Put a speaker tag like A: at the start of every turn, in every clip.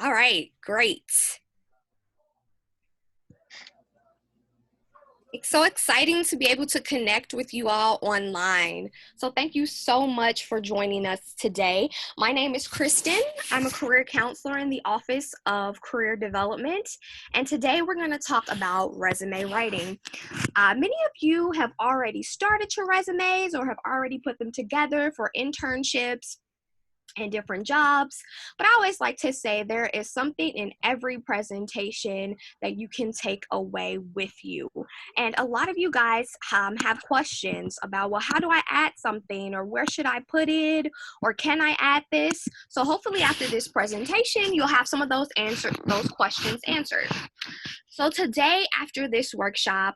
A: All right, great. It's so exciting to be able to connect with you all online. So thank you so much for joining us today. My name is Kristen. I'm a career counselor in the Office of Career Development. And today we're going to talk about resume writing. Many of you have already started your resumes or have already put them together for internships and different jobs. But I always like to say there is something in every presentation that you can take away with you. And a lot of you guys have questions about, well, how do I add something, or where should I put it, or can I add this? So hopefully after this presentation, you'll have some of those questions answered. So today, after this workshop,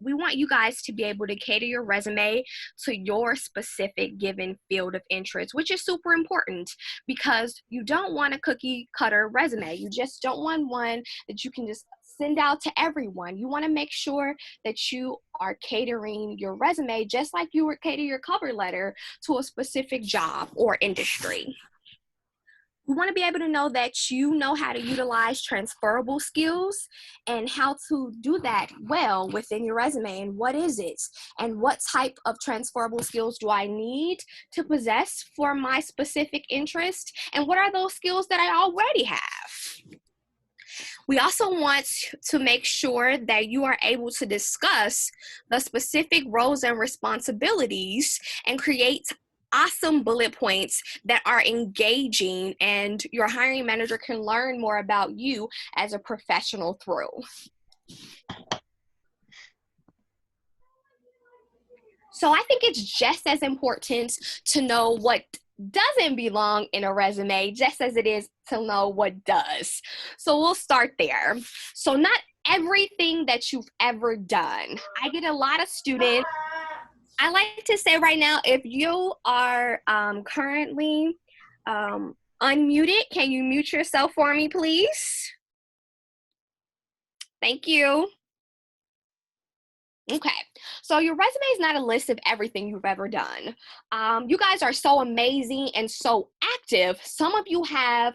A: we want you guys to be able to cater your resume to your specific given field of interest, which is super important because you don't want a cookie cutter resume. You just don't want one that you can just send out to everyone. You want to make sure that you are catering your resume just like you would cater your cover letter to a specific job or industry. We want to be able to know that you know how to utilize transferable skills and how to do that well within your resume. And what is it? And what type of transferable skills do I need to possess for my specific interest? And what are those skills that I already have? We also want to make sure that you are able to discuss the specific roles and responsibilities and create awesome bullet points that are engaging, and your hiring manager can learn more about you as a professional through. So I think it's just as important to know what doesn't belong in a resume just as it is to know what does. So we'll start there. So not everything that you've ever done. I get a lot of students. I like to say right now, if you are currently unmuted, can you mute yourself for me, please? Thank you. Okay, so your resume is not a list of everything you've ever done. You guys are so amazing and so active. Some of you have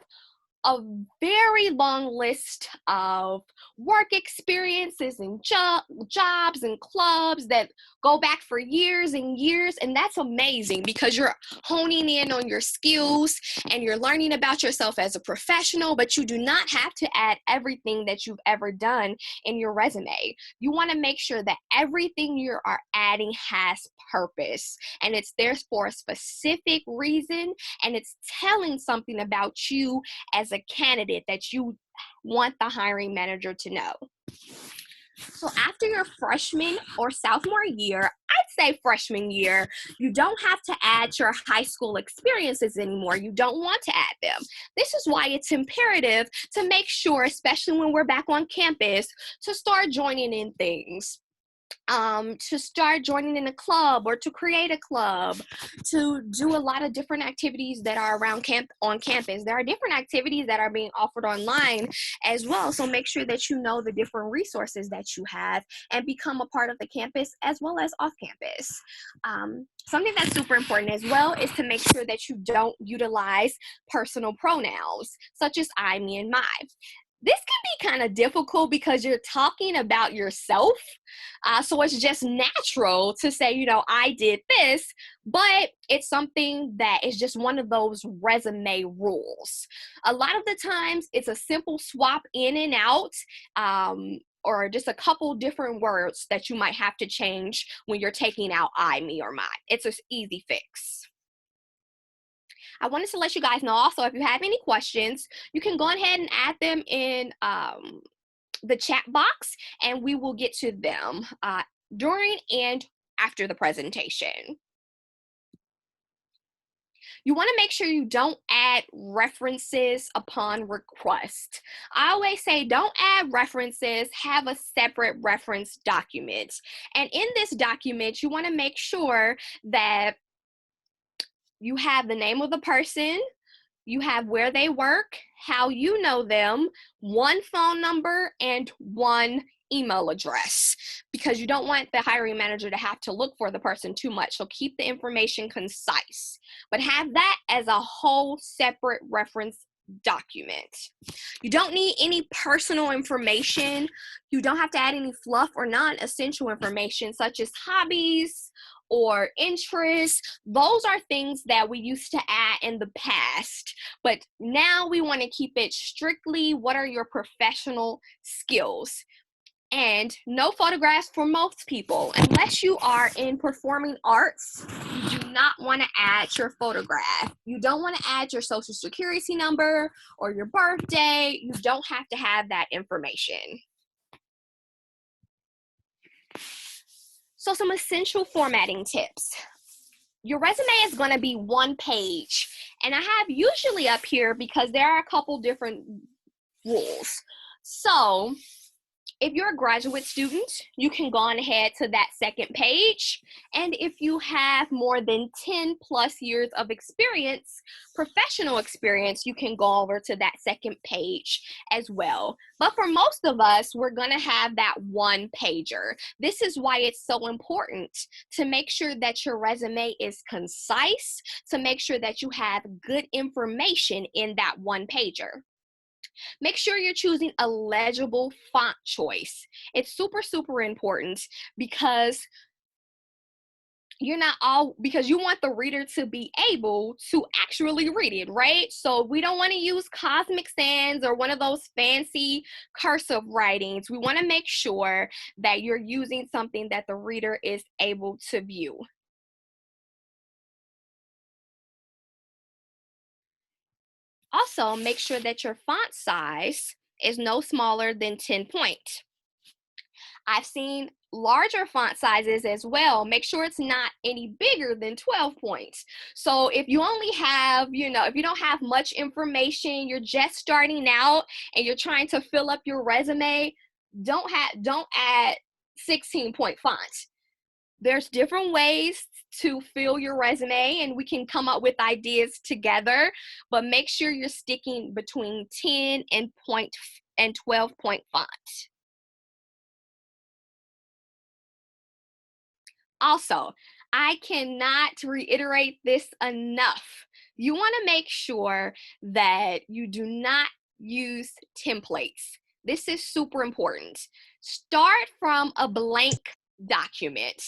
A: a very long list of work experiences and jobs and clubs that go back for years and years. And that's amazing because you're honing in on your skills and you're learning about yourself as a professional, but you do not have to add everything that you've ever done in your resume. You want to make sure that everything you are adding has purpose and it's there for a specific reason, and it's telling something about you as a candidate that you want the hiring manager to know. So after your freshman or sophomore year, I'd say freshman year, you don't have to add your high school experiences anymore. You don't want to add them. This is why it's imperative to make sure, especially when we're back on campus, to start joining in things. To start joining in a club or to create a club, to do a lot of different activities that are around on campus. There are different activities that are being offered online as well. So make sure that you know the different resources that you have and become a part of the campus as well as off campus. Something that's super important as well is to make sure that you don't utilize personal pronouns such as I, me, and my. This can be kind of difficult because you're talking about yourself. So it's just natural to say, you know, I did this, but it's something that is just one of those resume rules. A lot of the times it's a simple swap in and out, or just a couple different words that you might have to change when you're taking out I, me, or my. It's an easy fix. I wanted to let you guys know also, if you have any questions, you can go ahead and add them in the chat box, and we will get to them during and after the presentation. You want to make sure you don't add references upon request. I always say don't add references, have a separate reference document. And in this document, you want to make sure that you have the name of the person, you have where they work, how you know them, one phone number, and one email address, because you don't want the hiring manager to have to look for the person too much. So keep the information concise, but have that as a whole separate reference document. You don't need any personal information. You don't have to add any fluff or non-essential information such as hobbies or interests. Those are things that we used to add in the past, but now we want to keep it strictly what are your professional skills. And no photographs for most people. Unless you are in performing arts, you do not want to add your photograph. You don't want to add your social security number or your birthday. You don't have to have that information. So some essential formatting tips. Your resume is going to be one page, and I have usually up here because there are a couple different rules. So if you're a graduate student, you can go on ahead to that second page. And if you have more than 10 plus years of experience, professional experience, you can go over to that second page as well. But for most of us, we're gonna have that one pager. This is why it's so important to make sure that your resume is concise, to make sure that you have good information in that one pager. Make sure you're choosing a legible font choice. It's super, super important because you want the reader to be able to actually read it, right? So we don't want to use Comic Sans or one of those fancy cursive writings. We want to make sure that you're using something that the reader is able to view. Also, make sure that your font size is no smaller than 10 point. I've seen larger font sizes as well. Make sure it's not any bigger than 12 points. So if you only have, if you don't have much information, you're just starting out and you're trying to fill up your resume, don't add 16-point fonts. There's different ways to fill your resume and we can come up with ideas together, but make sure you're sticking between 10 and 12-point font. Also, I cannot reiterate this enough. You want to make sure that you do not use templates. This is super important. Start from a blank document.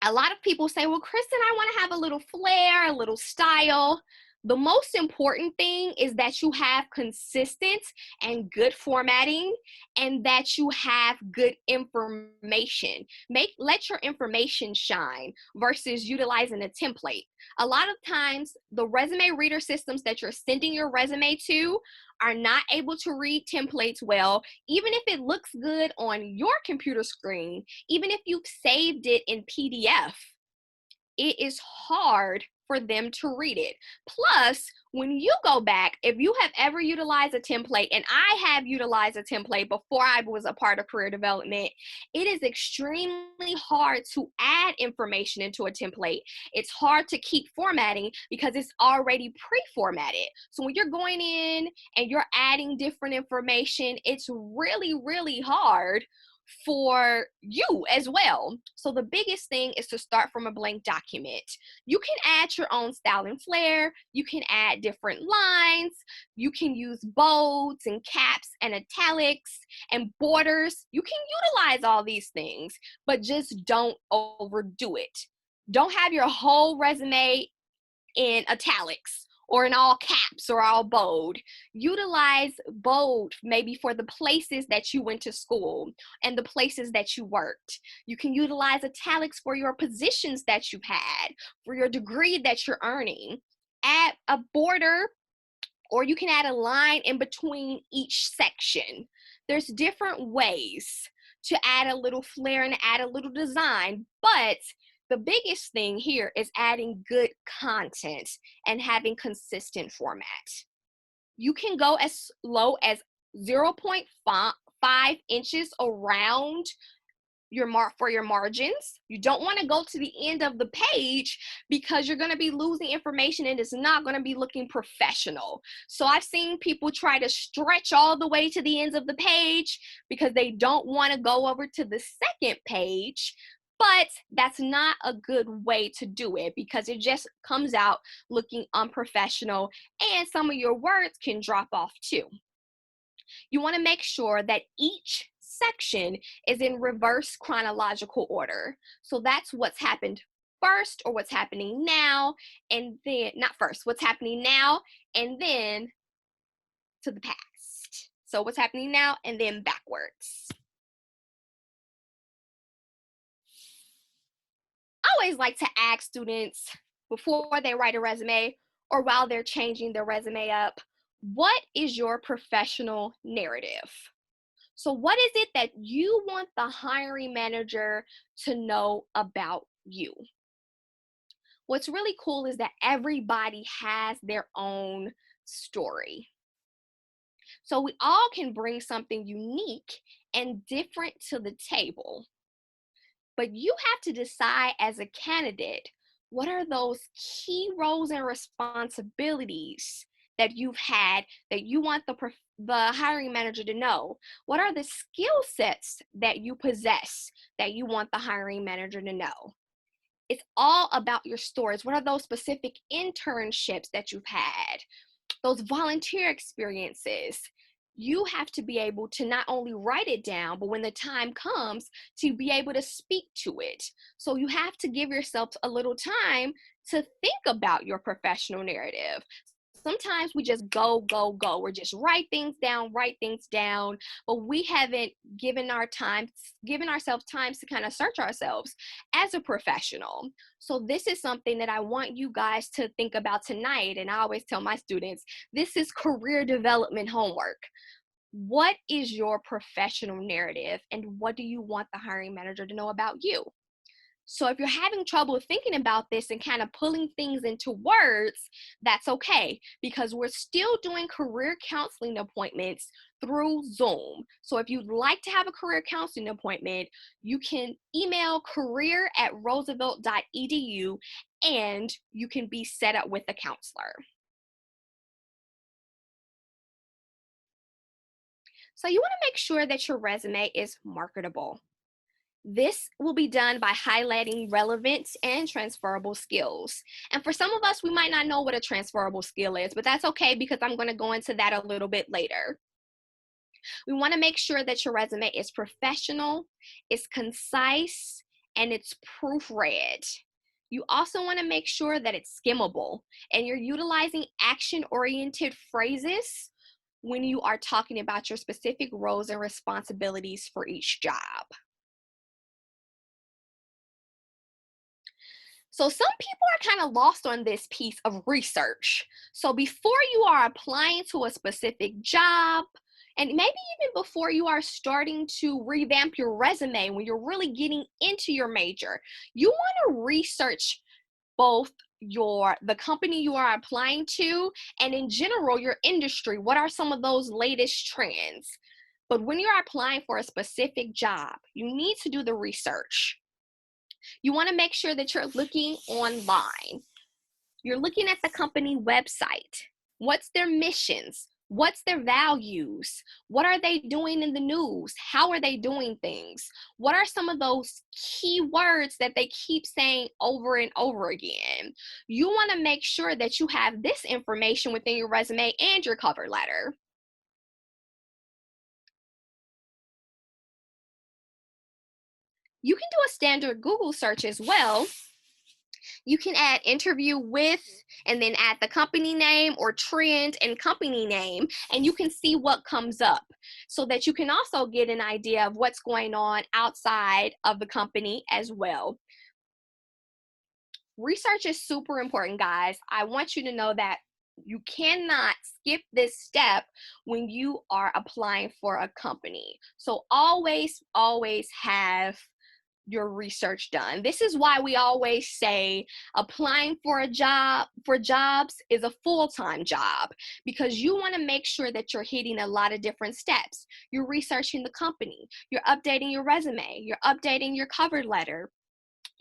A: A lot of people say, well, Kristen, I want to have a little flair, a little style. The most important thing is that you have consistent and good formatting and that you have good information. Let your information shine versus utilizing a template. A lot of times, the resume reader systems that you're sending your resume to are not able to read templates well, even if it looks good on your computer screen, even if you've saved it in PDF, it is hard for them to read it. Plus, when you go back, if you have ever utilized a template, and I have utilized a template before I was a part of career development, it is extremely hard to add information into a template. It's hard to keep formatting because it's already pre-formatted. So when you're going in and you're adding different information, it's really, really hard for you as well. So the biggest thing is to start from a blank document. You can add your own style and flair. You can add different lines. You can use bolds and caps and italics and borders. You can utilize all these things, but just don't overdo it. Don't have your whole resume in italics or in all caps or all bold. Utilize bold maybe for the places that you went to school and the places that you worked. You can utilize italics for your positions that you've had, for your degree that you're earning. Add a border, or you can add a line in between each section. There's different ways to add a little flair and add a little design, but the biggest thing here is adding good content and having consistent format. You can go as low as 0.5 inches around your for your margins. You don't want to go to the end of the page because you're going to be losing information and it's not going to be looking professional. So I've seen people try to stretch all the way to the ends of the page because they don't want to go over to the second page. But that's not a good way to do it because it just comes out looking unprofessional and some of your words can drop off too. You want to make sure that each section is in reverse chronological order. So that's what's happened first or what's happening now, and then, not first, what's happening now, and then to the past. So what's happening now and then backwards. I always like to ask students before they write a resume or while they're changing their resume up, what is your professional narrative? So what is it that you want the hiring manager to know about you? What's really cool is that everybody has their own story. So we all can bring something unique and different to the table. But you have to decide as a candidate, what are those key roles and responsibilities that you've had that you want the hiring manager to know? What are the skill sets that you possess that you want the hiring manager to know? It's all about your stories. What are those specific internships that you've had? Those volunteer experiences? You have to be able to not only write it down, but when the time comes, to be able to speak to it. So you have to give yourself a little time to think about your professional narrative. Sometimes we just go, go, go. We're just write things down, but we haven't given ourselves time to kind of search ourselves as a professional. So this is something that I want you guys to think about tonight. And I always tell my students, this is career development homework. What is your professional narrative and what do you want the hiring manager to know about you? So if you're having trouble thinking about this and kind of pulling things into words, that's okay because we're still doing career counseling appointments through Zoom. So if you'd like to have a career counseling appointment, you can email career@roosevelt.edu and you can be set up with a counselor. So you want to make sure that your resume is marketable. This will be done by highlighting relevant and transferable skills. And for some of us, we might not know what a transferable skill is, but that's okay because I'm going to go into that a little bit later. We want to make sure that your resume is professional, it's concise, and it's proofread. You also want to make sure that it's skimmable and you're utilizing action-oriented phrases when you are talking about your specific roles and responsibilities for each job. So some people are kind of lost on this piece of research. So before you are applying to a specific job, and maybe even before you are starting to revamp your resume, when you're really getting into your major, you want to research both the company you are applying to and in general your industry. What are some of those latest trends? But when you're applying for a specific job, you need to do the research. You want to make sure that you're looking online. You're looking at the company website. What's their missions? What's their values? What are they doing in the news? How are they doing things? What are some of those key words that they keep saying over and over again? You want to make sure that you have this information within your resume and your cover letter. You can do a standard Google search as well. You can add interview with and then add the company name or trend and company name, and you can see what comes up so that you can also get an idea of what's going on outside of the company as well. Research is super important, guys. I want you to know that you cannot skip this step when you are applying for a company. So always have your research done. This is why we always say applying for jobs is a full-time job, because you want to make sure that you're hitting a lot of different steps. You're researching the company, you're updating your resume, you're updating your cover letter.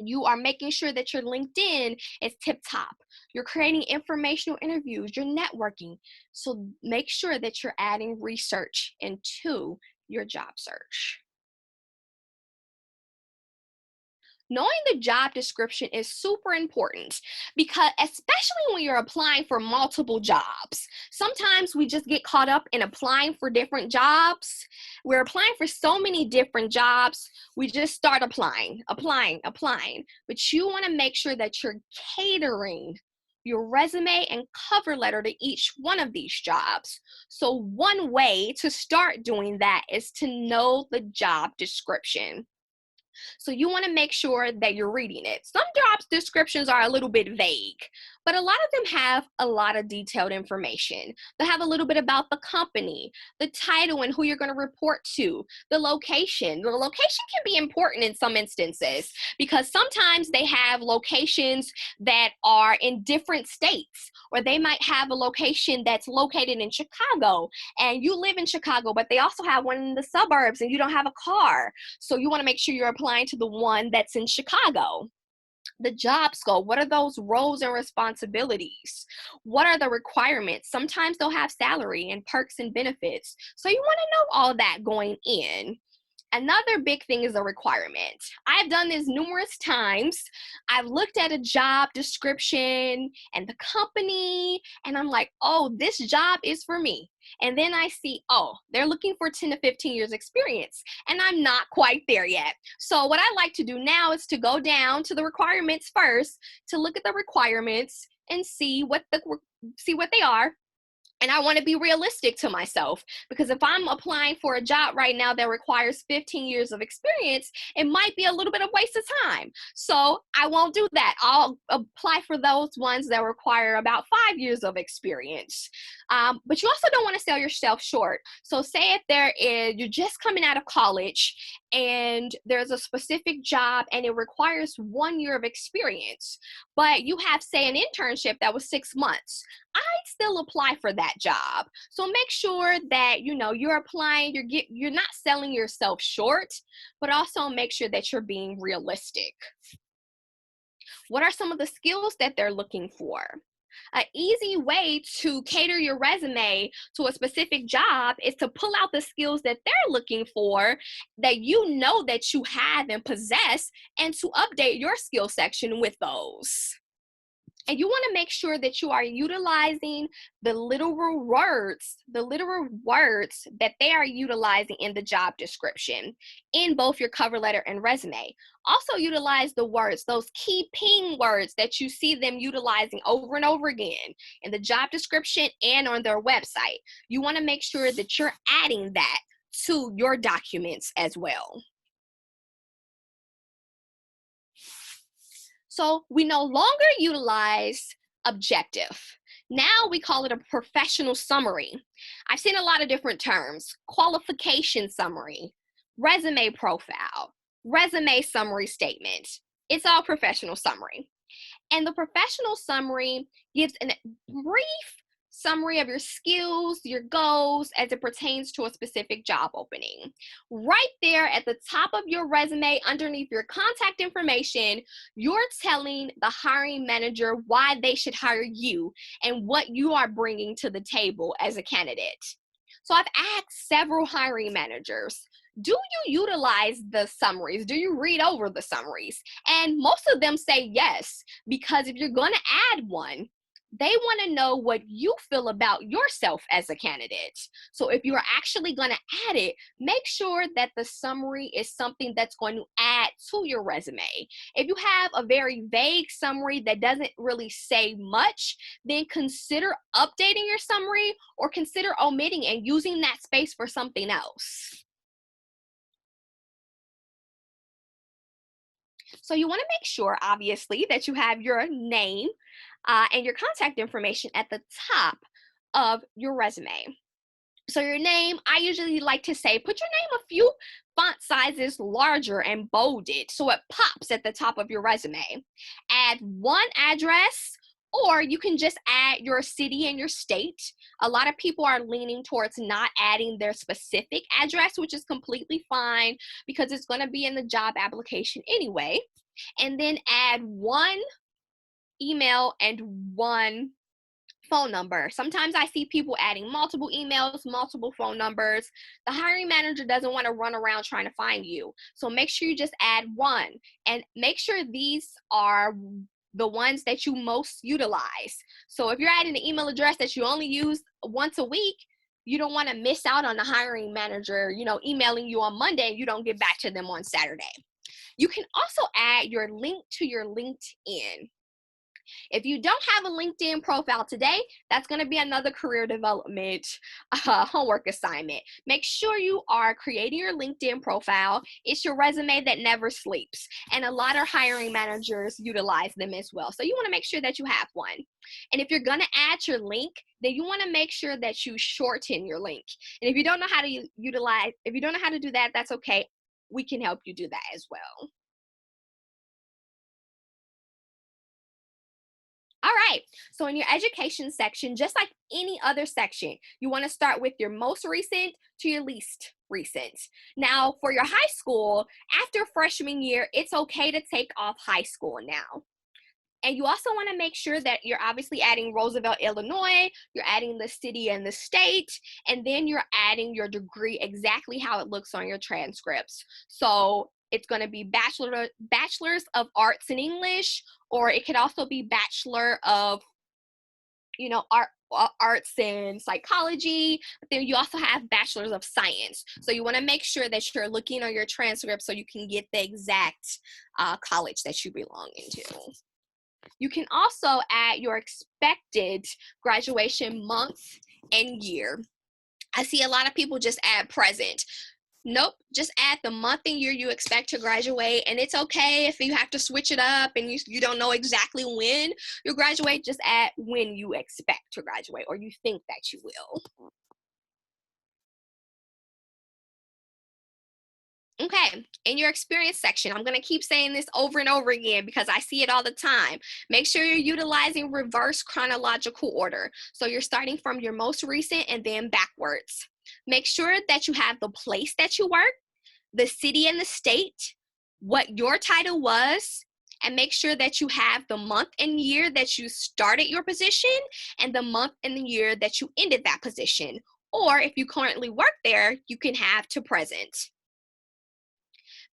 A: You are making sure that your LinkedIn is tip top. You're creating informational interviews, you're networking. So make sure that you're adding research into your job search. Knowing the job description is super important because, especially when you're applying for multiple jobs, sometimes we just get caught up in applying for different jobs. We're applying for so many different jobs, we just start applying. But you want to make sure that you're catering your resume and cover letter to each one of these jobs. So, one way to start doing that is to know the job description. So you want to make sure that you're reading it. Some job descriptions are a little bit vague, but a lot of them have a lot of detailed information. They have a little bit about the company, the title and who you're going to report to, the location. The location can be important in some instances because sometimes they have locations that are in different states, or they might have a location that's located in Chicago and you live in Chicago, but they also have one in the suburbs and you don't have a car. So you want to make sure you're applying to the one that's in Chicago. The job scope, what are those roles and responsibilities? What are the requirements? Sometimes they'll have salary and perks and benefits. So you want to know all that going in. Another big thing is a requirement. I've done this numerous times. I've looked at a job description and the company, and I'm like, oh, this job is for me. And then I see, oh, they're looking for 10 to 15 years experience, and I'm not quite there yet. So what I like to do now is to go down to the requirements first, to look at the requirements and see what they are. And I want to be realistic to myself, because if I'm applying for a job right now that requires 15 years of experience, it might be a little bit of waste of time. So I won't do that. I'll apply for those ones that require about 5 years of experience. But you also don't want to sell yourself short. So say if you're just coming out of college and there's a specific job and it requires 1 year of experience, but you have, say, an internship that was 6 months. I'd still apply for that job. So make sure that you're applying, you're not selling yourself short, but also make sure that you're being realistic. What are some of the skills that they're looking for? An easy way to cater your resume to a specific job is to pull out the skills that they're looking for that you know that you have and possess, and to update your skill section with those. And you want to make sure that you are utilizing the literal words that they are utilizing in the job description in both your cover letter and resume. Also utilize the words, those key ping words that you see them utilizing over and over again in the job description and on their website. You want to make sure that you're adding that to your documents as well. So we no longer utilize objective. Now we call it a professional summary. I've seen a lot of different terms: qualification summary, resume profile, resume summary statement. It's all professional summary. And the professional summary gives a brief summary of your skills, your goals as it pertains to a specific job opening. Right there at the top of your resume, underneath your contact information, you're telling the hiring manager why they should hire you and what you are bringing to the table as a candidate. So I've asked several hiring managers, do you utilize the summaries? Do you read over the summaries? And most of them say yes, because if you're going to add one, they want to know what you feel about yourself as a candidate. So if you're actually going to add it, make sure that the summary is something that's going to add to your resume. If you have a very vague summary that doesn't really say much, then consider updating your summary or consider omitting and using that space for something else. So you want to make sure, obviously, that you have your name and your contact information at the top of your resume. So your name, I usually like to say, put your name a few font sizes larger and bolded so it pops at the top of your resume. Add one address, or you can just add your city and your state. A lot of people are leaning towards not adding their specific address, which is completely fine because it's going to be in the job application anyway. And then add one email and one phone number. Sometimes I see people adding multiple emails, multiple phone numbers. The hiring manager doesn't want to run around trying to find you. So make sure you just add one, and make sure these are the ones that you most utilize. So if you're adding an email address that you only use once a week, you don't want to miss out on the hiring manager, emailing you on Monday and you don't get back to them on Saturday. You can also add your link to your LinkedIn. If you don't have a LinkedIn profile today, that's going to be another career development homework assignment. Make sure you are creating your LinkedIn profile. It's your resume that never sleeps. And a lot of hiring managers utilize them as well. So you want to make sure that you have one. And if you're going to add your link, then you want to make sure that you shorten your link. And if you don't know how to do that, that's okay. We can help you do that as well. All right, so in your education section, just like any other section, you want to start with your most recent to your least recent. Now, for your high school, after freshman year, it's okay to take off high school now. And you also want to make sure that you're obviously adding Roosevelt, Illinois, you're adding the city and the state, and then you're adding your degree exactly how it looks on your transcripts. So it's going to be bachelor's of arts in English, or it could also be bachelor of, arts in psychology, but then you also have bachelor's of science. So you want to make sure that you're looking on your transcript so you can get the exact college that you belong into. You can also add your expected graduation month and year. I see a lot of people just add present. Nope, just add the month and year you expect to graduate, and it's okay if you have to switch it up and you don't know exactly when you graduate. Just add when you expect to graduate or you think that you will. Okay, in your experience section, I'm going to keep saying this over and over again because I see it all the time. Make sure you're utilizing reverse chronological order. So you're starting from your most recent and then backwards. Make sure that you have the place that you work, the city and the state, what your title was, and make sure that you have the month and year that you started your position and the month and the year that you ended that position. Or if you currently work there, you can have to present.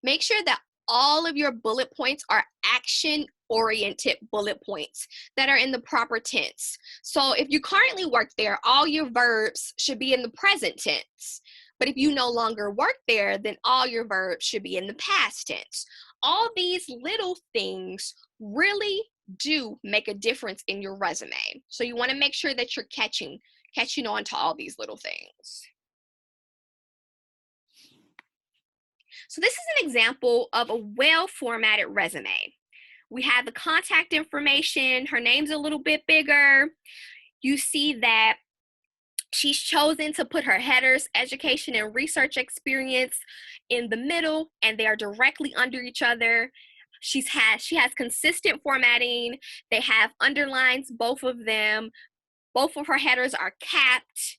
A: Make sure that all of your bullet points are action-oriented bullet points that are in the proper tense. So if you currently work there, all your verbs should be in the present tense. But if you no longer work there, then all your verbs should be in the past tense. All these little things really do make a difference in your resume. So you want to make sure that you're catching on to all these little things. So this is an example of a well-formatted resume. We have the contact information. Her name's a little bit bigger. You see that she's chosen to put her headers, education and research experience, in the middle, and they are directly under each other. She has consistent formatting. They have underlines, both of them. Both of her headers are capped.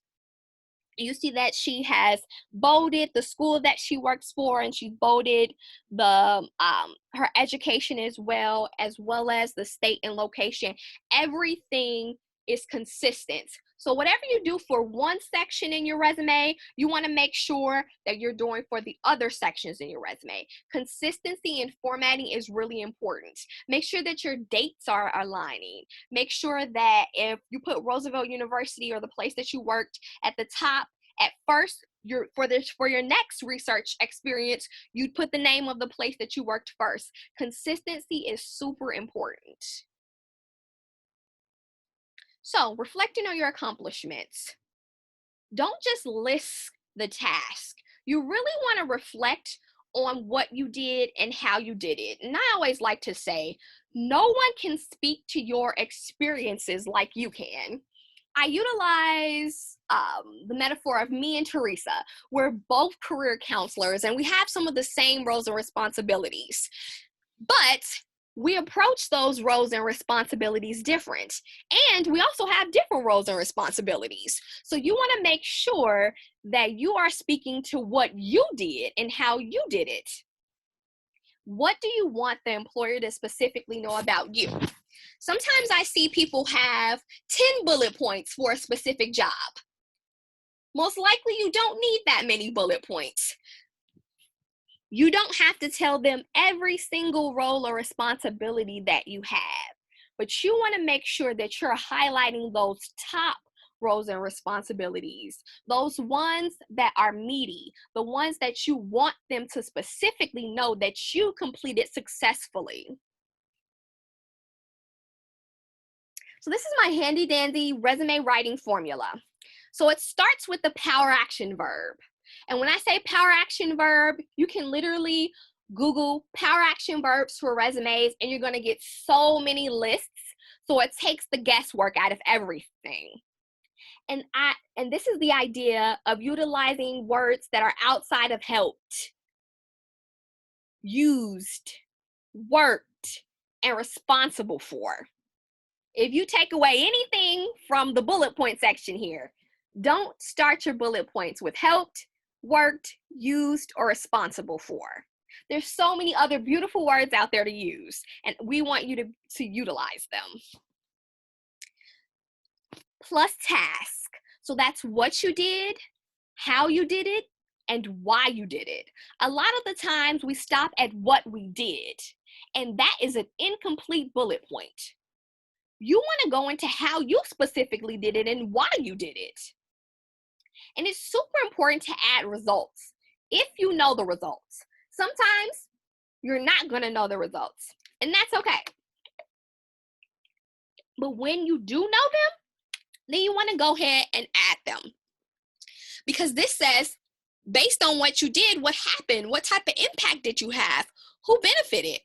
A: You see that she has bolded the school that she works for, and she bolded the her education as well as the state and location. Everything is consistent. So whatever you do for one section in your resume, you want to make sure that you're doing for the other sections in your resume. Consistency in formatting is really important. Make sure that your dates are aligning. Make sure that if you put Roosevelt University or the place that you worked at the top, at first, for your next research experience, you'd put the name of the place that you worked first. Consistency is super important. So, reflecting on your accomplishments, don't just list the task. You really want to reflect on what you did and how you did it. And I always like to say, no one can speak to your experiences like you can. I utilize the metaphor of me and Teresa. We're both career counselors and we have some of the same roles and responsibilities. But we approach those roles and responsibilities different. And we also have different roles and responsibilities. So you want to make sure that you are speaking to what you did and how you did it. What do you want the employer to specifically know about you? Sometimes I see people have 10 bullet points for a specific job. Most likely you don't need that many bullet points. You don't have to tell them every single role or responsibility that you have, but you want to make sure that you're highlighting those top roles and responsibilities, those ones that are meaty, the ones that you want them to specifically know that you completed successfully. So this is my handy dandy resume writing formula. So it starts with the power action verb. And when I say power action verb, you can literally Google power action verbs for resumes and you're going to get so many lists. So it takes the guesswork out of everything. And this is the idea of utilizing words that are outside of helped, used, worked, and responsible for. If you take away anything from the bullet point section here, don't start your bullet points with helped, worked, used, or responsible for. There's so many other beautiful words out there to use, and we want you to utilize them. Plus task. So that's what you did, how you did it, and why you did it. A lot of the times we stop at what we did, and that is an incomplete bullet point. You want to go into how you specifically did it and why you did it. And it's super important to add results if you know the results. Sometimes you're not going to know the results, and that's okay. But when you do know them, then you want to go ahead and add them. Because this says, based on what you did, what happened, what type of impact did you have, who benefited?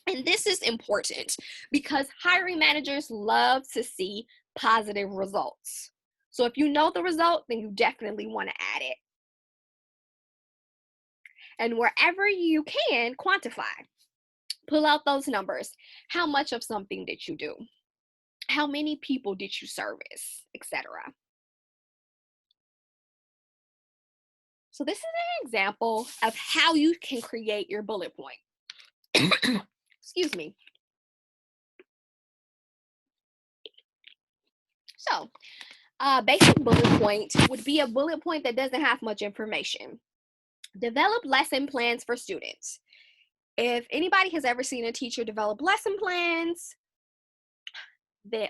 A: And this is important because hiring managers love to see positive results. So if you know the result, then you definitely want to add it. And wherever you can, quantify. Pull out those numbers. How much of something did you do? How many people did you service, etc. So this is an example of how you can create your bullet point. Excuse me. So, basic bullet point would be a bullet point that doesn't have much information. Develop lesson plans for students. If anybody has ever seen a teacher develop lesson plans,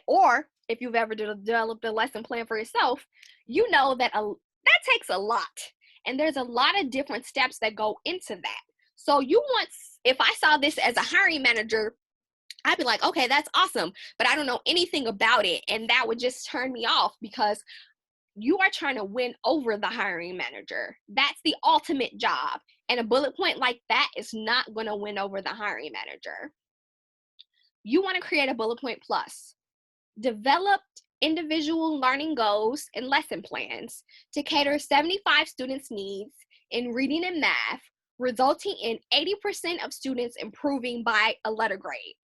A: or if you've ever developed a lesson plan for yourself, you know that that takes a lot. And there's a lot of different steps that go into that. So if I saw this as a hiring manager, I'd be like, okay, that's awesome, but I don't know anything about it. And that would just turn me off because you are trying to win over the hiring manager. That's the ultimate job. And a bullet point like that is not going to win over the hiring manager. You want to create a bullet point plus. Develop individual learning goals and lesson plans to cater 75 students' needs in reading and math, resulting in 80% of students improving by a letter grade.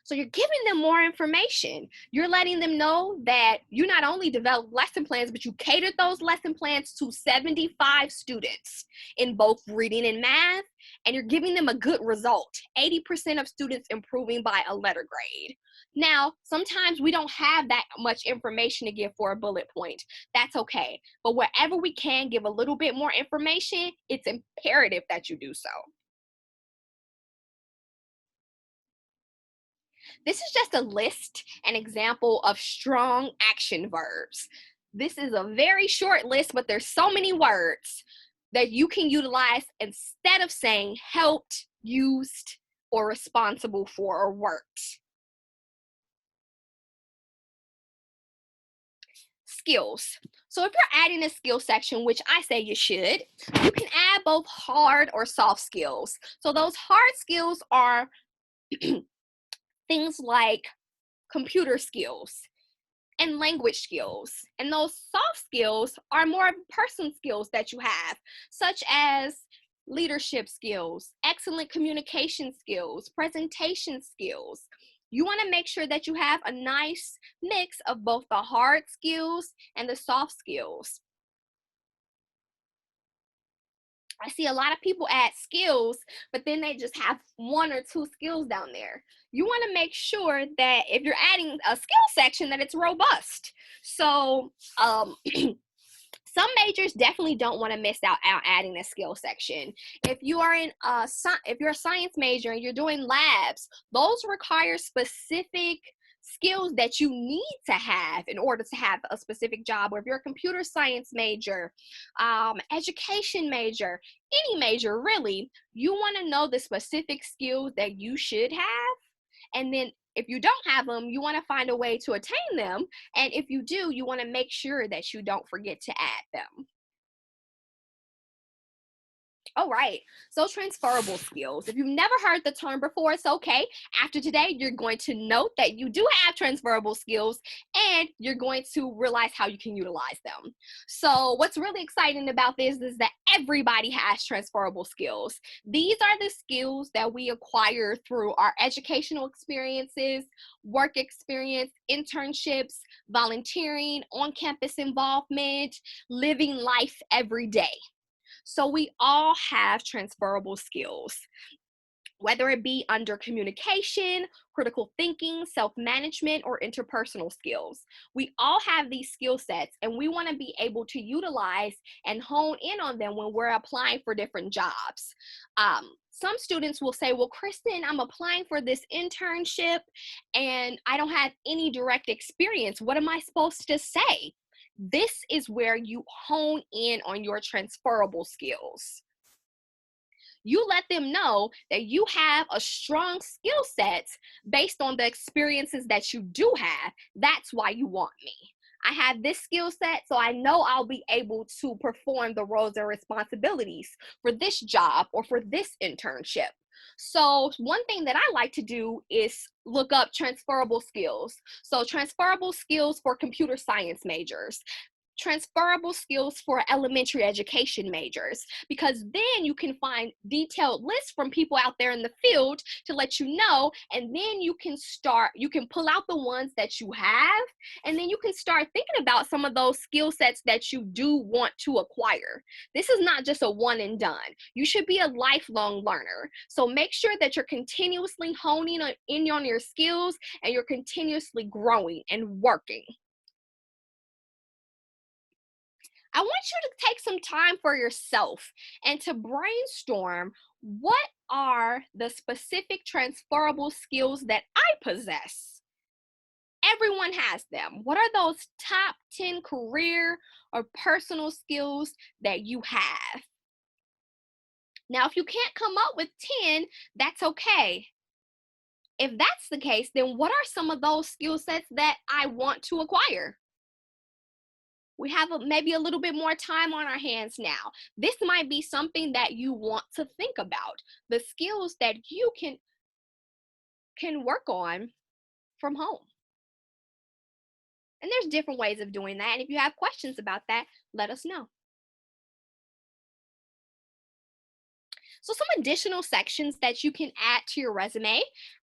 A: So you're giving them more information. You're letting them know that you not only develop lesson plans, but you catered those lesson plans to 75 students in both reading and math, and you're giving them a good result, 80% of students improving by a letter grade. Now, sometimes we don't have that much information to give for a bullet point. That's okay. But wherever we can give a little bit more information, it's imperative that you do so. This is just a list, an example of strong action verbs. This is a very short list, but there's so many words that you can utilize instead of saying helped, used, or responsible for, or worked. Skills. So if you're adding a skill section, which I say you should, you can add both hard or soft skills. So those hard skills are things like computer skills and language skills. And those soft skills are more person skills that you have, such as leadership skills, excellent communication skills, presentation skills. You want to make sure that you have a nice mix of both the hard skills and the soft skills. I see a lot of people add skills, but then they just have 1 or 2 skills down there. You want to make sure that if you're adding a skill section, that it's robust. So, some majors definitely don't want to miss out on adding a skill section. If you are if you're a science major and you're doing labs, those require specific skills that you need to have in order to have a specific job. Or if you're a computer science major, education major, any major really, you want to know the specific skills that you should have. And then if you don't have them, you want to find a way to attain them. And if you do, you want to make sure that you don't forget to add them. All right, so transferable skills. If you've never heard the term before, it's okay. After today, you're going to note that you do have transferable skills and you're going to realize how you can utilize them. So what's really exciting about this is that everybody has transferable skills. These are the skills that we acquire through our educational experiences, work experience, internships, volunteering, on-campus involvement, living life every day. So we all have transferable skills, whether it be under communication, critical thinking, self-management, or interpersonal skills. We all have these skill sets, and we want to be able to utilize and hone in on them when we're applying for different jobs. Some students will say, well, Kristen, I'm applying for this internship and I don't have any direct experience. What am I supposed to say? This is where you hone in on your transferable skills. You let them know that you have a strong skill set based on the experiences that you do have. That's why you want me. I have this skill set, so I know I'll be able to perform the roles and responsibilities for this job or for this internship. So one thing that I like to do is look up transferable skills. So transferable skills for computer science majors, transferable skills for elementary education majors, because then you can find detailed lists from people out there in the field to let you know, and then you can pull out the ones that you have, and then you can start thinking about some of those skill sets that you do want to acquire. This is not just a one and done. You should be a lifelong learner. So make sure that you're continuously honing in on your skills and you're continuously growing and working. I want you to take some time for yourself and to brainstorm, what are the specific transferable skills that I possess? Everyone has them. What are those top 10 career or personal skills that you have? Now, if you can't come up with 10, that's okay. If that's the case, then what are some of those skill sets that I want to acquire? We have maybe a little bit more time on our hands now. This might be something that you want to think about, the skills that you can work on from home. And there's different ways of doing that. And if you have questions about that, let us know. So some additional sections that you can add to your resume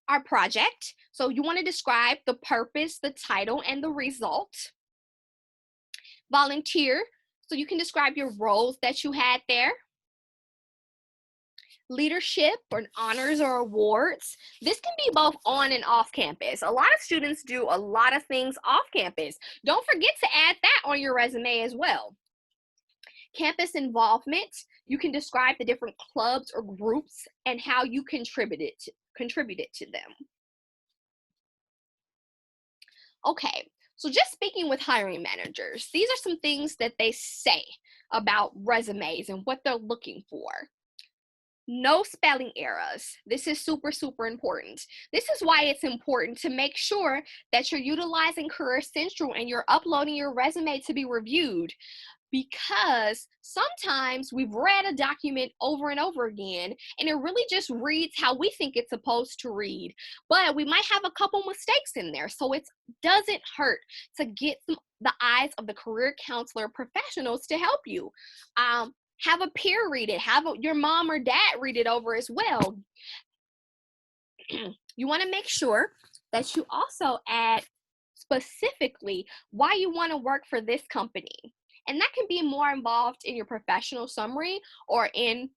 A: are project. So you want to describe the purpose, the title, and the result. Volunteer, so you can describe your roles that you had there. Leadership or honors or awards. This can be both on and off campus. A lot of students do a lot of things off campus. Don't forget to add that on your resume as well. Campus involvement, you can describe the different clubs or groups and how you contributed to them. Okay, so just speaking with hiring managers, these are some things that they say about resumes and what they're looking for. No spelling errors. This is super, super important. This is why it's important to make sure that you're utilizing Career Central and you're uploading your resume to be reviewed, because sometimes we've read a document over and over again and it really just reads how we think it's supposed to read, but we might have a couple mistakes in there. So it doesn't hurt to get the eyes of the career counselor professionals to help you. Have a peer read it, have your mom or dad read it over as well. You want to make sure that you also add specifically why you want to work for this company. And that can be more involved in your professional summary or in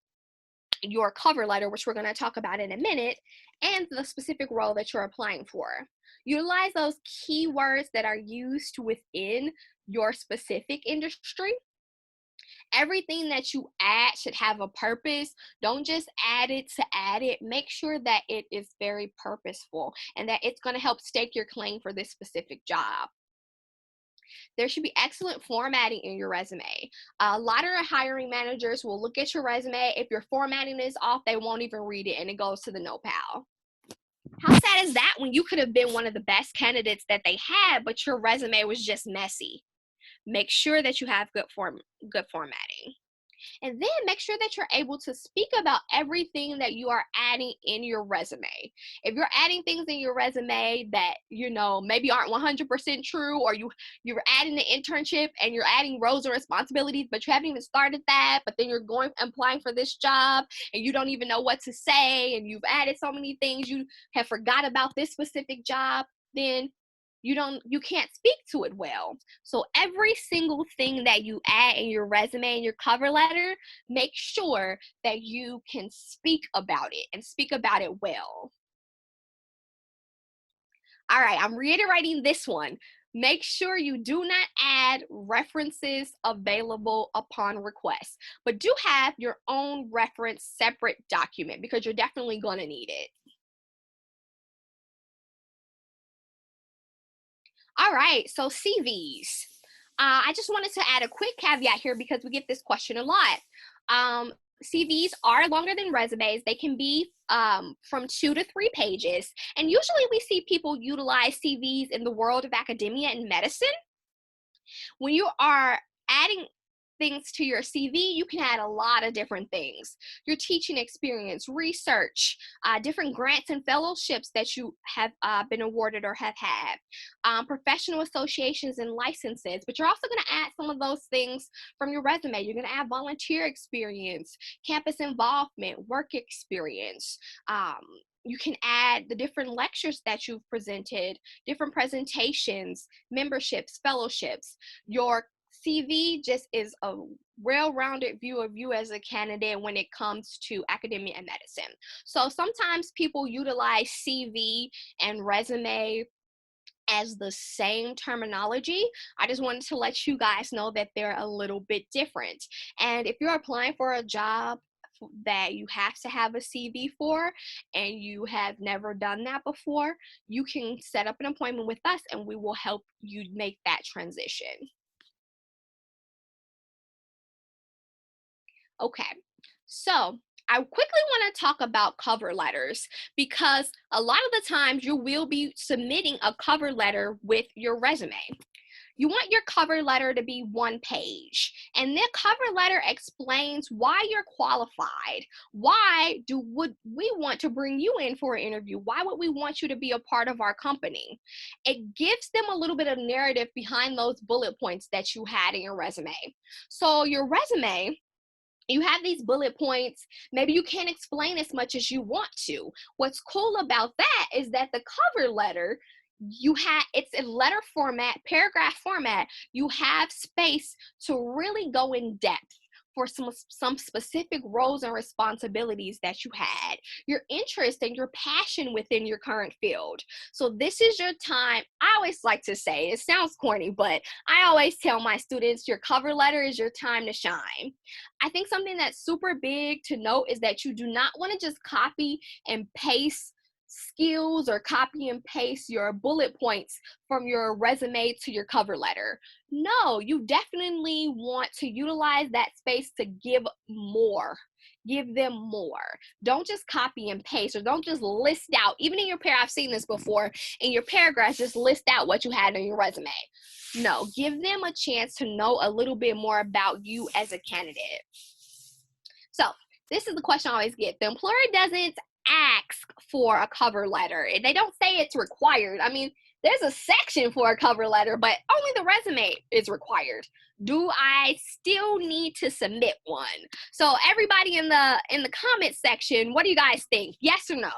A: your cover letter, which we're going to talk about in a minute, and the specific role that you're applying for. Utilize those keywords that are used within your specific industry. Everything that you add should have a purpose. Don't just add it to add it. Make sure that it is very purposeful and that it's going to help stake your claim for this specific job. There should be excellent formatting in your resume. A lot of hiring managers will look at your resume. If your formatting is off, they won't even read it and it goes to the no pal. How sad is that when you could have been one of the best candidates that they had, but your resume was just messy? Make sure that you have good formatting. And then make sure that you're able to speak about everything that you are adding in your resume. If you're adding things in your resume that, maybe aren't 100% true, or you're adding an internship and you're adding roles and responsibilities, but you haven't even started that, but then you're applying for this job and you don't even know what to say, and you've added so many things, you have forgot about this specific job, then you can't speak to it well. So every single thing that you add in your resume and your cover letter, make sure that you can speak about it and speak about it well. All right, I'm reiterating this one. Make sure you do not add references available upon request, but do have your own reference separate document because you're definitely going to need it. All right, so CVs. I just wanted to add a quick caveat here because we get this question a lot. CVs are longer than resumes. They can be from 2 to 3 pages. And usually we see people utilize CVs in the world of academia and medicine. When you are adding things to your CV, you can add a lot of different things. Your teaching experience, research, different grants and fellowships that you have been awarded or have had, professional associations and licenses. But you're also going to add some of those things from your resume. You're going to add volunteer experience, campus involvement, work experience. You can add the different lectures that you've presented, different presentations, memberships, fellowships. Your CV just is a well-rounded view of you as a candidate when it comes to academia and medicine. So sometimes people utilize CV and resume as the same terminology. I just wanted to let you guys know that they're a little bit different. And if you're applying for a job that you have to have a CV for and you have never done that before, you can set up an appointment with us and we will help you make that transition. Okay, so I quickly want to talk about cover letters because a lot of the times you will be submitting a cover letter with your resume. You want your cover letter to be 1 page, and the cover letter explains why you're qualified. Why would we want to bring you in for an interview? Why would we want you to be a part of our company? It gives them a little bit of narrative behind those bullet points that you had in your resume. So your resume, you have these bullet points. Maybe you can't explain as much as you want to. What's cool about that is that the cover letter, it's a letter format, paragraph format. You have space to really go in depth for some specific roles and responsibilities that you had, your interest and your passion within your current field. So this is your time. I always like to say, it sounds corny, but I always tell my students, your cover letter is your time to shine. I think something that's super big to note is that you do not want to just copy and paste skills or copy and paste your bullet points from your resume to your cover letter. No, you definitely want to utilize that space to give more. Give them more. Don't just copy and paste, or don't just list out, even in your I've seen this before, in your paragraphs, just list out what you had on your resume. No, give them a chance to know a little bit more about you as a candidate. So this is the question I always get. The employer doesn't ask for a cover letter. They don't say it's required. I mean, there's a section for a cover letter, but only the resume is required. Do I still need to submit one? So everybody in the comment section, what do you guys think? Yes or no?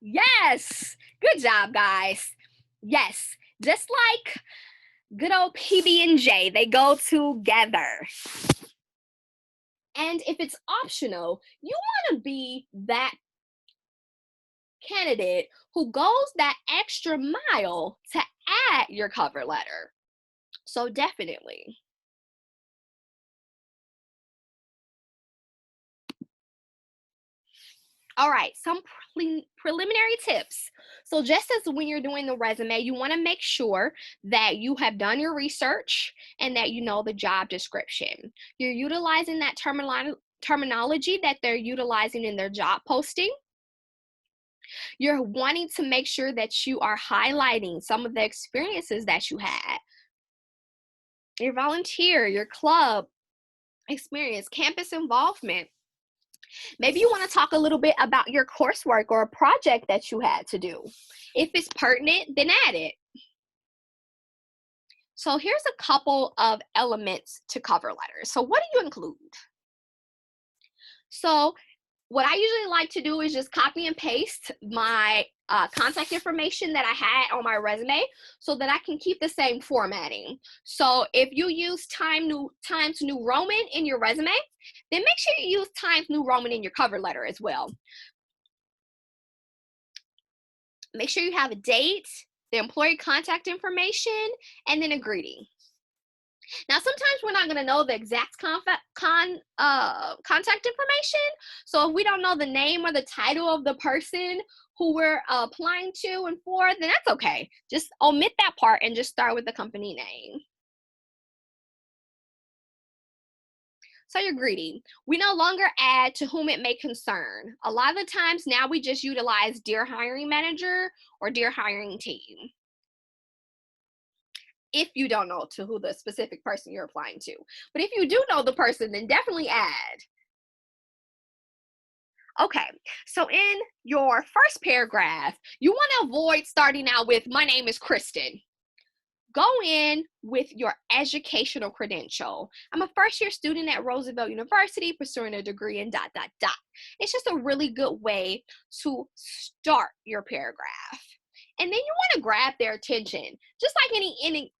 A: Yes. Good job, guys. Yes. Just like good old PB&J, they go together. And if it's optional, you want to be that candidate who goes that extra mile to add your cover letter. So definitely. All right, some preliminary tips. So just as when you're doing the resume, you want to make sure that you have done your research and that you know the job description. You're utilizing that terminology that they're utilizing in their job posting. You're wanting to make sure that you are highlighting some of the experiences that you had. Your volunteer, your club experience, campus involvement. Maybe you want to talk a little bit about your coursework or a project that you had to do. If it's pertinent, then add it. So here's a couple of elements to cover letters. So what do you include? So what I usually like to do is just copy and paste my contact information that I had on my resume so that I can keep the same formatting. So if you use Times New Roman in your resume, then make sure you use Times New Roman in your cover letter as well. Make sure you have a date, the employee contact information, and then a greeting. Now, sometimes we're not going to know the exact contact information. So if we don't know the name or the title of the person who we're applying to and for, then that's okay. Just omit that part and just start with the company name. So your greeting, we no longer add to whom it may concern. A lot of the times now we just utilize dear hiring manager or dear hiring team. If you don't know to who the specific person you're applying to. But if you do know the person, then definitely add. Okay, so in your first paragraph, you want to avoid starting out with, my name is Kristen. Go in with your educational credential. I'm a first-year student at Roosevelt University pursuing a degree in ... It's just a really good way to start your paragraph. And then you want to grab their attention, just like any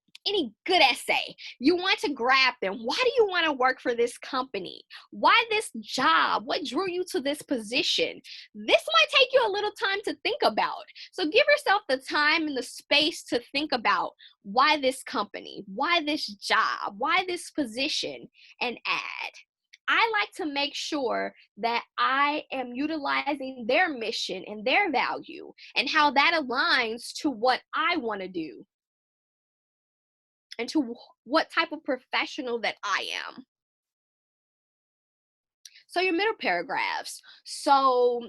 A: good essay. You want to grab them. Why do you want to work for this company? Why this job? What drew you to this position? This might take you a little time to think about. So give yourself the time and the space to think about why this company, why this job, why this position, and add. I like to make sure that I am utilizing their mission and their value and how that aligns to what I want to do and to what type of professional that I am. So your middle paragraphs. So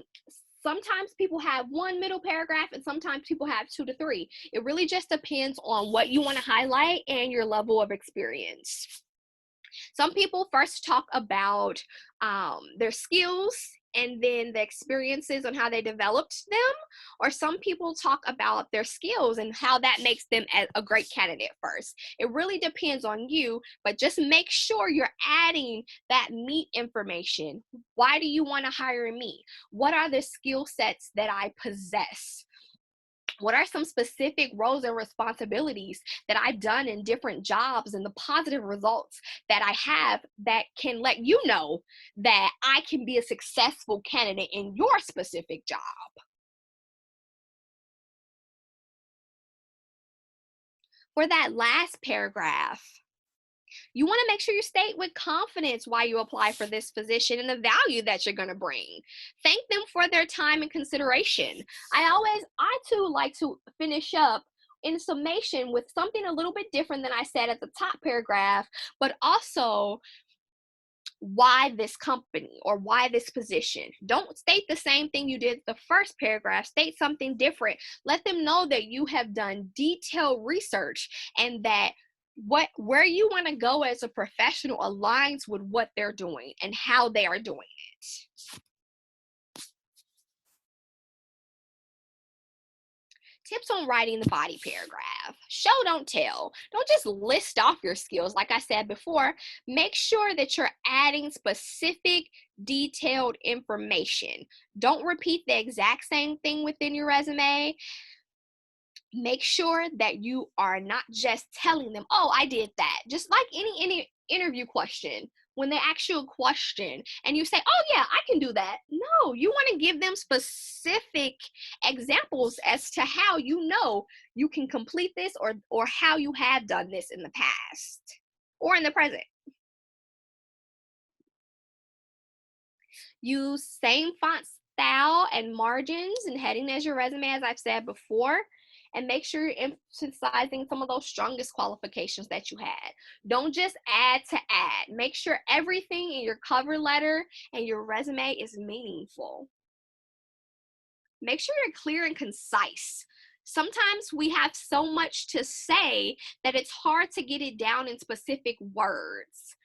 A: sometimes people have one middle paragraph and sometimes people have 2 to 3. It really just depends on what you want to highlight and your level of experience. Some people first talk about their skills and then the experiences on how they developed them, or some people talk about their skills and how that makes them a great candidate first. It really depends on you, but just make sure you're adding that meat information. Why do you want to hire me? What are the skill sets that I possess? What are some specific roles and responsibilities that I've done in different jobs and the positive results that I have that can let you know that I can be a successful candidate in your specific job? For that last paragraph, you want to make sure you state with confidence why you apply for this position and the value that you're going to bring. Thank them for their time and consideration. I too like to finish up in summation with something a little bit different than I said at the top paragraph, but also why this company or why this position. Don't state the same thing you did the first paragraph. State something different. Let them know that you have done detailed research and that where you want to go as a professional aligns with what they're doing and how they are doing it. Tips on writing the body paragraph. Show, don't tell. Don't just list off your skills. Like I said before, make sure that you're adding specific, detailed information. Don't repeat the exact same thing within your resume. Make sure that you are not just telling them, oh, I did that. Just like any interview question, when they ask you a question and you say, oh yeah, I can do that. No, you want to give them specific examples as to how you know you can complete this, or how you have done this in the past or in the present. Use same font style and margins and heading as your resume, as I've said before, and make sure you're emphasizing some of those strongest qualifications that you had. Don't just add to add. Make sure everything in your cover letter and your resume is meaningful. Make sure you're clear and concise. Sometimes we have so much to say that it's hard to get it down in specific words,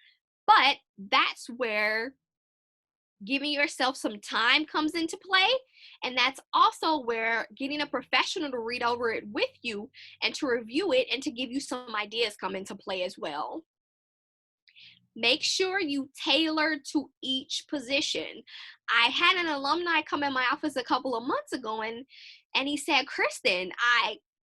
A: but that's where giving yourself some time comes into play. And that's also where getting a professional to read over it with you and to review it and to give you some ideas come into play as well. Make sure you tailor to each position. I had an alumni come in my office a couple of months ago, and he said, Kristen,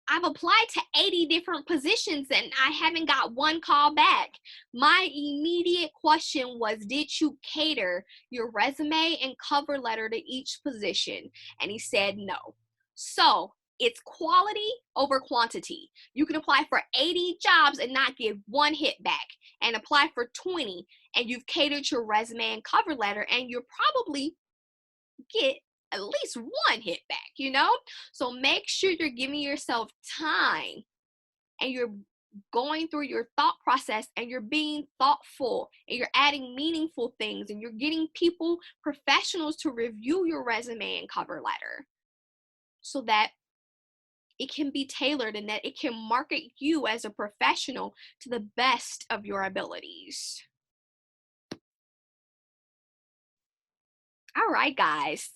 A: I've applied to 80 different positions and I haven't got one call back. My immediate question was, did you cater your resume and cover letter to each position? And he said no. So it's quality over quantity. You can apply for 80 jobs and not get one hit back, and apply for 20 and you've catered your resume and cover letter and you'll probably get at least one hit back, you know? So make sure you're giving yourself time and you're going through your thought process and you're being thoughtful and you're adding meaningful things and you're getting people, professionals, to review your resume and cover letter so that it can be tailored and that it can market you as a professional to the best of your abilities. All right, guys.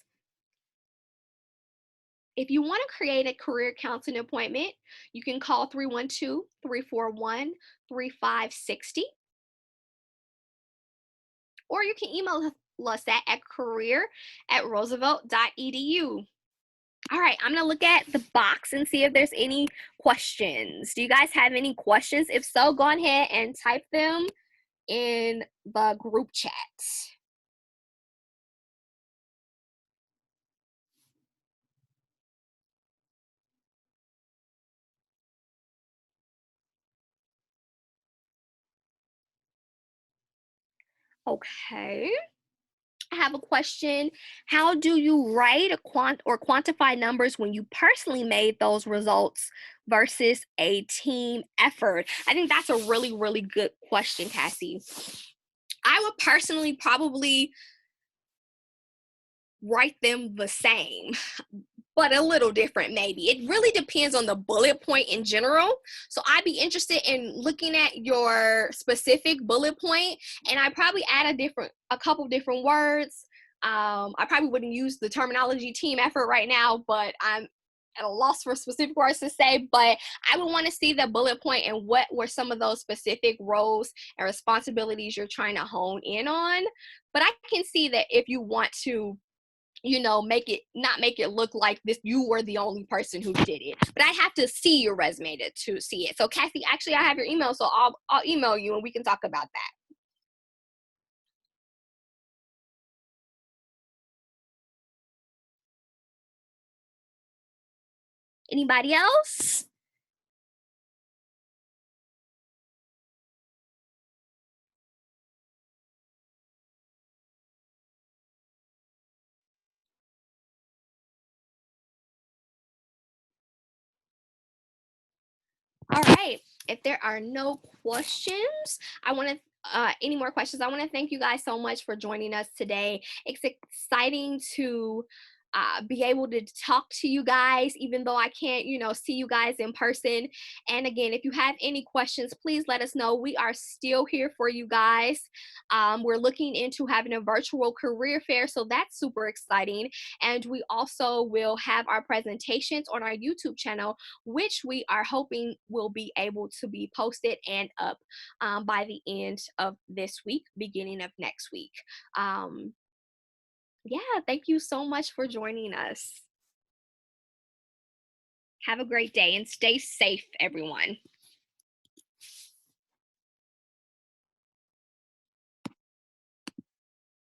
A: If you want to create a career counseling appointment, you can call 312-341-3560, or you can email us at career@roosevelt.edu. All right, I'm going to look at the box and see if there's any questions. Do you guys have any questions? If so, go ahead and type them in the group chat. Okay. I have a question. How do you write or quantify numbers when you personally made those results versus a team effort? I think that's a really, really good question, Cassie. I would personally probably write them the same, but a little different maybe. It really depends on the bullet point in general. So I'd be interested in looking at your specific bullet point, and I probably add a couple different words. I probably wouldn't use the terminology team effort right now, but I'm at a loss for specific words to say. But I would want to see the bullet point and what were some of those specific roles and responsibilities you're trying to hone in on. But I can see that if you want to, make it look like this, you were the only person who did it. But I have to see your resume to see it. So Cassie, actually, I have your email, so I'll email you and we can talk about that. Anybody else? All right. If there are no questions, any more questions, I want to thank you guys so much for joining us today. It's exciting to be able to talk to you guys, even though I can't, see you guys in person. And again, if you have any questions, please let us know. We are still here for you guys. We're looking into having a virtual career fair, so that's super exciting. And we also will have our presentations on our YouTube channel, which we are hoping will be able to be posted and up by the end of this week, beginning of next week. Um, yeah, thank you so much for joining us. Have a great day and stay safe, everyone.